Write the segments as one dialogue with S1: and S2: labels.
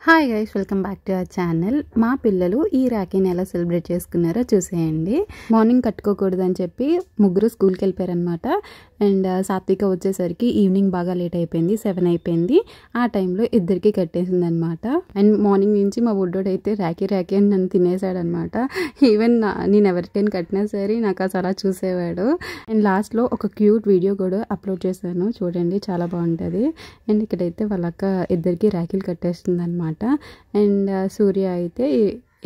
S1: Hi guys, welcome back to our channel. మా పిల్లలు ఈ రాఖీని ఎలా సెలబ్రేట్ చేసుకున్నారో చూసేయండి. మార్నింగ్ కట్టుకోకూడదు అని చెప్పి ముగ్గురు స్కూల్కి వెళ్ళిపోయారనమాట. అండ్ సాత్విక వచ్చేసరికి ఈవినింగ్ బాగా లేట్ అయిపోయింది, 7 అయిపోయింది. ఆ టైంలో ఇద్దరికి కట్టేసింది అనమాట. అండ్ మార్నింగ్ నుంచి మా బుడ్డోడు అయితే రాఖీ అని నన్ను తినేసాడనమాట. ఈవెన్ నేను ఎవరికైనా కట్టినా సరే నాకు అసలు అలా చూసేవాడు. అండ్ లాస్ట్లో ఒక క్యూట్ వీడియో కూడా అప్లోడ్ చేశాను, చూడండి, చాలా బాగుంటుంది. అండ్ ఇక్కడైతే వాళ్ళక్క ఇద్దరికి రాఖీలు కట్టేస్తుంది అనమాట. అండ్ సూర్య అయితే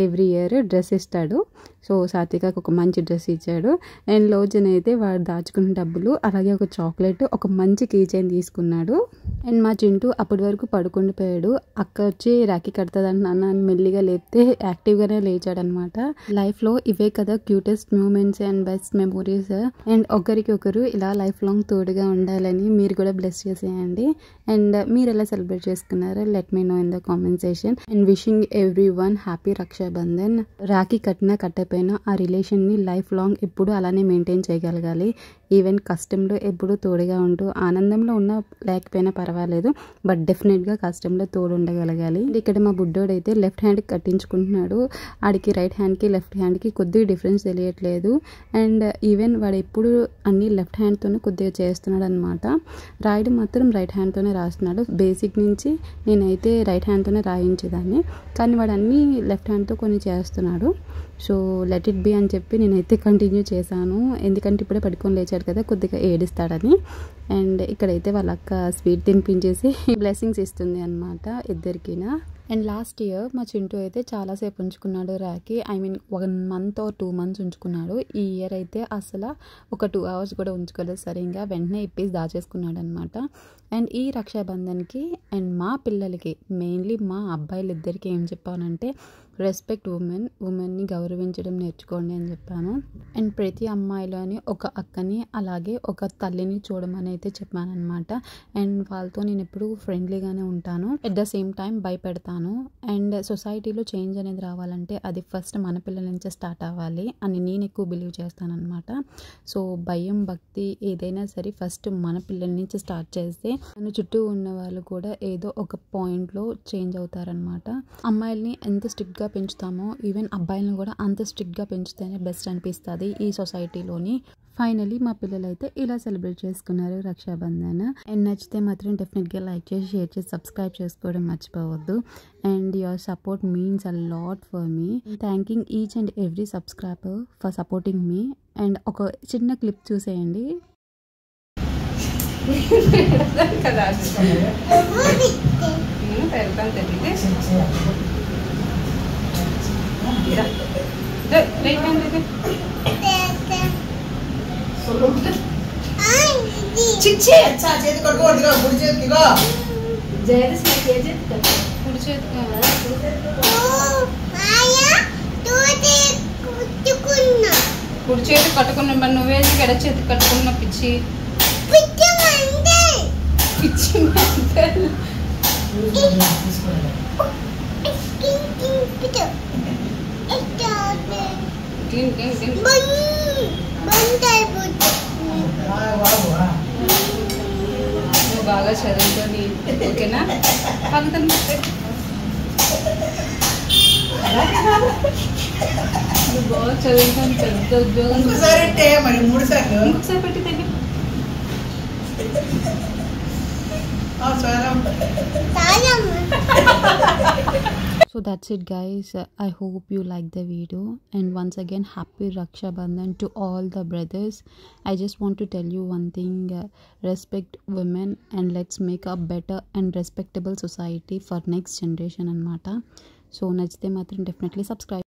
S1: ఎవ్రీ ఇయర్ డ్రెస్ ఇస్తాడు. సో సాత్వికకు ఒక మంచి డ్రెస్ ఇచ్చాడు. అండ్ లోజన్ అయితే వాడు దాచుకున్న డబ్బులు, అలాగే ఒక చాక్లెట్, ఒక మంచి కీ చైన్ తీసుకున్నాడు. అండ్ మా చింటూ అప్పటి వరకు పడుకుండిపోయాడు. అక్క వచ్చి రాఖీ కడుతుంది అని మెల్లిగా లేపితే యాక్టివ్గానే లేచాడనమాట. లైఫ్లో ఇవే కదా cutest moments and best memories. And ఒకరికొకరు ఇలా లైఫ్ లాంగ్ తోడుగా ఉండాలని మీరు కూడా బ్లెస్ చేసేయండి. అండ్ మీరు ఎలా సెలబ్రేట్ చేసుకున్నారో let me know in the comment section. And wishing every one happy Rakshabandhan. Rakhi కట్టినా కట్టపోయినా ఆ రిలేషన్ని లైఫ్ లాంగ్ ఎప్పుడు అలానే మెయింటైన్ చేయగలగాలి. ఈవెన్ కష్టంలో ఎప్పుడు తోడుగా ఉంటూ, ఆనందంలో ఉన్నా లేకపోయినా పర్వాలేదు, బట్ డెఫినెట్గా కష్టంలో తోడు ఉండగలగాలి. ఇక్కడ మా బుడ్డోడు అయితే లెఫ్ట్ హ్యాండ్కి కట్టించుకుంటున్నాడు. ఆడికి రైట్ హ్యాండ్కి లెఫ్ట్ హ్యాండ్కి కొద్దిగా డిఫరెన్స్ తెలియట్లేదు. అండ్ ఈవెన్ వాడు ఎప్పుడు అన్ని లెఫ్ట్ హ్యాండ్తోనే కొద్దిగా చేస్తున్నాడు అనమాట. రాయడం మాత్రం రైట్ హ్యాండ్తోనే రాస్తున్నాడు. బేసిక్ నుంచి నేనైతే రైట్ హ్యాండ్తోనే రాయించేదాన్ని, కానీ వాడు అన్నీ లెఫ్ట్ హ్యాండ్తో కొన్ని చేస్తున్నాడు. సో లెట్ ఇట్ బి అని చెప్పి నేనైతే కంటిన్యూ చేశాను, ఎందుకంటే ఇప్పుడే పడుకొని లేచాడు కదా, కొద్దిగా ఏడుస్తాడని. అండ్ ఇక్కడైతే వాళ్ళ అక్క స్వీట్ తినిపించేసి బ్లెస్సింగ్స్ ఇస్తుంది అనమాట ఇద్దరికినా. అండ్ లాస్ట్ ఇయర్ మా చింటూ అయితే చాలాసేపు ఉంచుకున్నాడు rakhi. I mean 1 month or 2 months ఉంచుకున్నాడు. ఈ ఇయర్ అయితే అసలు ఒక 2 hours కూడా ఉంచుకోలేదు, సరిగ్గా వెంటనే ఇప్పేసి దాచేసుకున్నాడు అనమాట. అండ్ ఈ రక్షాబంధన్కి అండ్ మా పిల్లలకి, మెయిన్లీ మా అబ్బాయిలు ఇద్దరికి ఏం చెప్పానంటే, రెస్పెక్ట్ ఉమెన్ని గౌరవించడం నేర్చుకోండి అని చెప్పాను. అండ్ ప్రతి అమ్మాయిలోని ఒక అక్కని అలాగే ఒక తల్లిని చూడమని అయితే చెప్పాను అనమాట. అండ్ వాళ్ళతో నేను ఎప్పుడు ఫ్రెండ్లీగానే ఉంటాను, ఎట్ ద సేమ్ టైం భయపెడతాను. అండ్ సొసైటీలో చేంజ్ అనేది రావాలంటే అది ఫస్ట్ మన పిల్లల నుంచే స్టార్ట్ అవ్వాలి అని నేను ఎక్కువ బిలీవ్ చేస్తాను అనమాట. సో భయం, భక్తి ఏదైనా సరే ఫస్ట్ మన పిల్లల నుంచి స్టార్ట్ చేస్తే మన చుట్టూ ఉన్న వాళ్ళు కూడా ఏదో ఒక పాయింట్లో చేంజ్ అవుతారనమాట. అమ్మాయిల్ని ఎంత స్ట్రిక్ట్గా పెంచుతామో ఈవెన్ అబ్బాయిలను కూడా అంత స్ట్రిక్ట్గా పెంచితేనే బెస్ట్ అనిపిస్తుంది ఈ సొసైటీలోని. ఫైనలీ మా పిల్లలు అయితే ఇలా సెలబ్రేట్ చేసుకున్నారు రక్షాబంధన్. అండ్ నచ్చితే మాత్రం డెఫినెట్గా లైక్ చేసి, షేర్ చేసి, సబ్స్క్రైబ్ చేసుకోవడం మర్చిపోవద్దు. And your support means a lot for me. Thanking each and every subscriber for supporting me. And ఒక చిన్న క్లిప్ చూసేయండి.
S2: చిచ్చి అచ్చా చేతి కొట్టుకోవద్దుగా, కుడి చేతికిగో జయదస్ నా చేతి కుడి చేతికి కుడి చేతి కట్టుకున్నా, మరి నువ్వేసి ఎడ చేతి కట్టుకున్న పిచ్చి పిచ్చి నువ్వు బాగా చదువుతుంది, ఓకేనా? పక్కన నువ్వు బాగా చదువుతాను, పెద్ద ఉద్యోగం. ఇంకొకసారి పెట్టి తెగి
S1: So that's it guys, I hope you like the video. And once again happy Raksha Bandhan to all the brothers. I just want to tell you one thing, respect women and let's make a better and respectable society for next generation anamata. So nachite matram definitely subscribe.